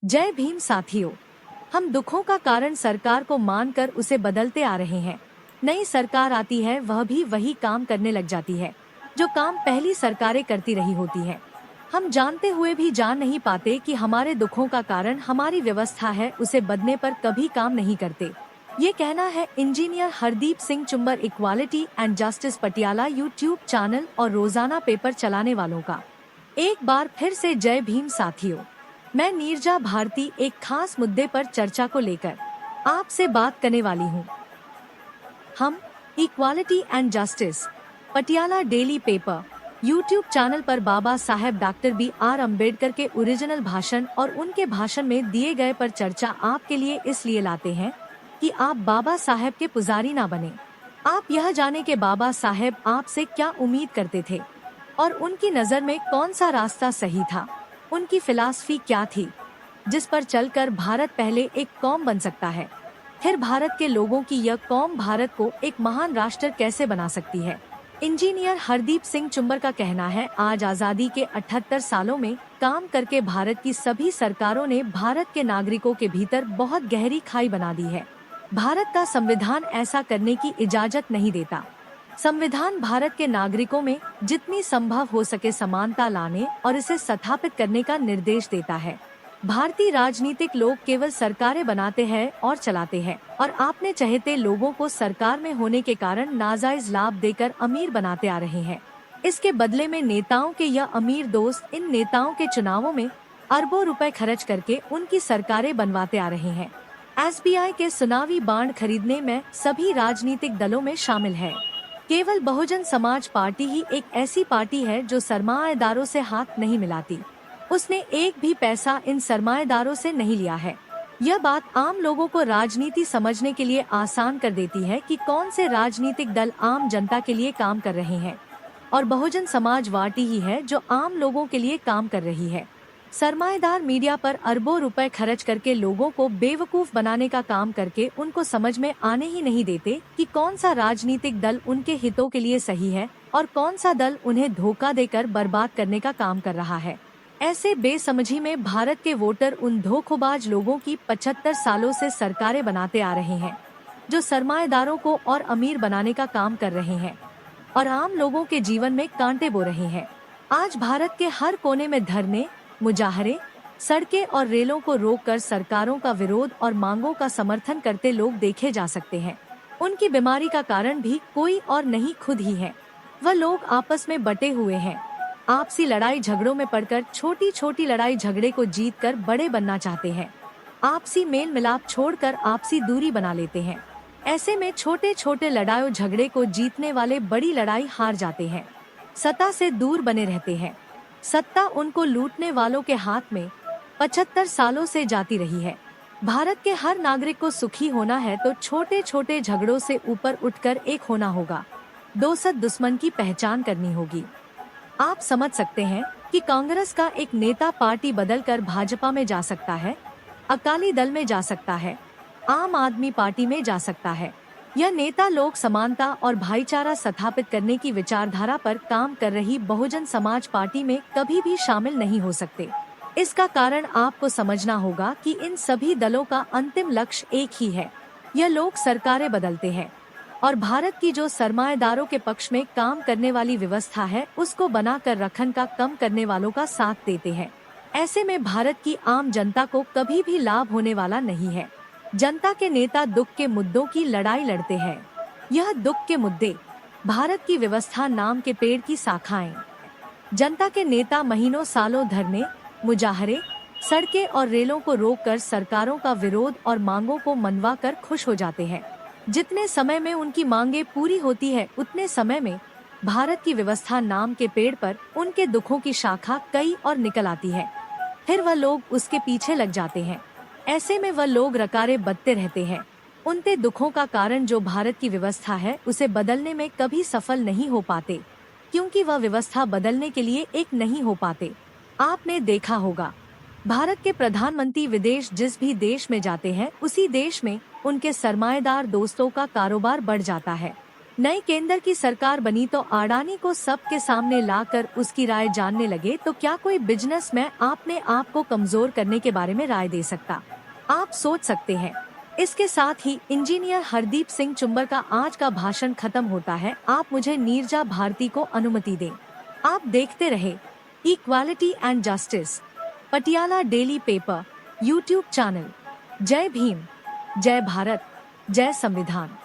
जय भीम साथियों। हम दुखों का कारण सरकार को मानकर उसे बदलते आ रहे हैं। नई सरकार आती है, वह भी वही काम करने लग जाती है जो काम पहली सरकारें करती रही होती है। हम जानते हुए भी जान नहीं पाते कि हमारे दुखों का कारण हमारी व्यवस्था है, उसे बदलने पर कभी काम नहीं करते। ये कहना है engineer Hardeep Singh Chumber, equality and justice Patiala YouTube channel और रोजाना पेपर चलाने वालों का। एक बार फिर से जय भीम साथियों। मैं नीरजा भारती एक खास मुद्दे पर चर्चा को लेकर आपसे बात करने वाली हूँ। हम equality and justice Patiala daily paper YouTube channel पर बाबा साहेब डॉक्टर B.R. अम्बेडकर के ओरिजिनल भाषण और उनके भाषण में दिए गए पर चर्चा आपके लिए इसलिए लाते हैं कि आप बाबा साहेब के पुजारी ना बने। आप यह जाने के बाबा साहेब आपसे क्या उम्मीद करते थे और उनकी नजर में कौन सा रास्ता सही था। उनकी फिलॉसफी क्या थी जिस पर चलकर भारत पहले एक कौम बन सकता है, फिर भारत के लोगों की यह कौम भारत को एक महान राष्ट्र कैसे बना सकती है। इंजीनियर हरदीप सिंह चुम्बर का कहना है, आज आजादी के 78 सालों में काम करके भारत की सभी सरकारों ने भारत के नागरिकों के भीतर बहुत गहरी खाई बना दी है। भारत का संविधान ऐसा करने की इजाजत नहीं देता। संविधान भारत के नागरिकों में जितनी संभव हो सके समानता लाने और इसे स्थापित करने का निर्देश देता है। भारतीय राजनीतिक लोग केवल सरकारें बनाते हैं और चलाते हैं और आपने चहेते लोगों को सरकार में होने के कारण नाजायज लाभ देकर अमीर बनाते आ रहे हैं। इसके बदले में नेताओं के यह अमीर दोस्त इन नेताओं के चुनावों में अरबों रुपए खर्च करके उनकी सरकारें बनवाते आ रहे हैं। SBI के चुनावी बांड खरीदने में सभी राजनीतिक दलों में शामिल है। केवल बहुजन समाज पार्टी ही एक ऐसी पार्टी है जो सरमाएदारों से हाथ नहीं मिलाती। उसने एक भी पैसा इन सरमाएदारों से नहीं लिया है। यह बात आम लोगों को राजनीति समझने के लिए आसान कर देती है कि कौन से राजनीतिक दल आम जनता के लिए काम कर रहे हैं और बहुजन समाज पार्टी ही है जो आम लोगों के लिए काम कर रही है। सरमाएदार मीडिया पर अरबों रुपए खर्च करके लोगों को बेवकूफ बनाने का काम करके उनको समझ में आने ही नहीं देते कि कौन सा राजनीतिक दल उनके हितों के लिए सही है और कौन सा दल उन्हें धोखा देकर बर्बाद करने का काम कर रहा है। ऐसे बेसमझी में भारत के वोटर उन धोखेबाज लोगों की 75 सालों से सरकारें बनाते आ रहे हैं जो सरमाएदारों को और अमीर बनाने का काम कर रहे हैं और आम लोगों के जीवन में कांटे बो रहे हैं। आज भारत के हर कोने में धरने, मुजाहरे, सड़कें और रेलों को रोककर सरकारों का विरोध और मांगों का समर्थन करते लोग देखे जा सकते हैं। उनकी बीमारी का कारण भी कोई और नहीं, खुद ही है। वह लोग आपस में बटे हुए हैं, आपसी लड़ाई झगड़ों में पड़कर छोटी छोटी लड़ाई झगड़े को जीतकर बड़े बनना चाहते हैं। आपसी मेल मिलाप छोड़कर आपसी दूरी बना लेते हैं। ऐसे में छोटे छोटे लड़ाई झगड़े को जीतने वाले बड़ी लड़ाई हार जाते हैं, सत्ता से दूर बने रहते हैं। सत्ता उनको लूटने वालों के हाथ में 75 सालों से जाती रही है। भारत के हर नागरिक को सुखी होना है तो छोटे छोटे झगड़ों से ऊपर उठकर एक होना होगा, दोस्त दुश्मन की पहचान करनी होगी। आप समझ सकते हैं कि कांग्रेस का एक नेता पार्टी बदलकर भाजपा में जा सकता है, अकाली दल में जा सकता है, आम आदमी पार्टी में जा सकता है। यह नेता लोक समानता और भाईचारा स्थापित करने की विचारधारा पर काम कर रही बहुजन समाज पार्टी में कभी भी शामिल नहीं हो सकते। इसका कारण आपको समझना होगा कि इन सभी दलों का अंतिम लक्ष्य एक ही है, यह लोग सरकारें बदलते हैं और भारत की जो सरमाएदारों के पक्ष में काम करने वाली व्यवस्था है उसको बनाकर रखन का कम करने वालों का साथ देते हैं। ऐसे में भारत की आम जनता को कभी भी लाभ होने वाला नहीं है। जनता के नेता दुख के मुद्दों की लड़ाई लड़ते हैं। यह दुख के मुद्दे भारत की व्यवस्था नाम के पेड़ की शाखाएं। जनता के नेता महीनों सालों धरने, मुजाहरे, सड़कें और रेलों को रोककर सरकारों का विरोध और मांगों को मनवा कर खुश हो जाते हैं। जितने समय में उनकी मांगे पूरी होती है उतने समय में भारत की व्यवस्था नाम के पेड़ पर उनके दुखों की शाखा कई और निकल आती है। फिर वह लोग उसके पीछे लग जाते हैं। ऐसे में वह लोग रकारे बदते रहते हैं। उनके दुखों का कारण जो भारत की व्यवस्था है उसे बदलने में कभी सफल नहीं हो पाते, क्योंकि वह व्यवस्था बदलने के लिए एक नहीं हो पाते। आपने देखा होगा भारत के प्रधानमंत्री विदेश जिस भी देश में जाते हैं उसी देश में उनके सरमाएदार दोस्तों का कारोबार बढ़ जाता है। नई केंद्र की सरकार बनी तो अडानी को सबके सामने लाकर उसकी राय जानने लगे तो क्या कोई बिजनेसमैन अपने आप को कमजोर करने के बारे में राय दे सकता? आप सोच सकते हैं। इसके साथ ही इंजीनियर हरदीप सिंह चुम्बर का आज का भाषण खत्म होता है। आप मुझे नीरजा भारती को अनुमति दें। आप देखते रहे equality and justice, Patiala daily paper YouTube channel. जय भीम, जय भारत, जय संविधान।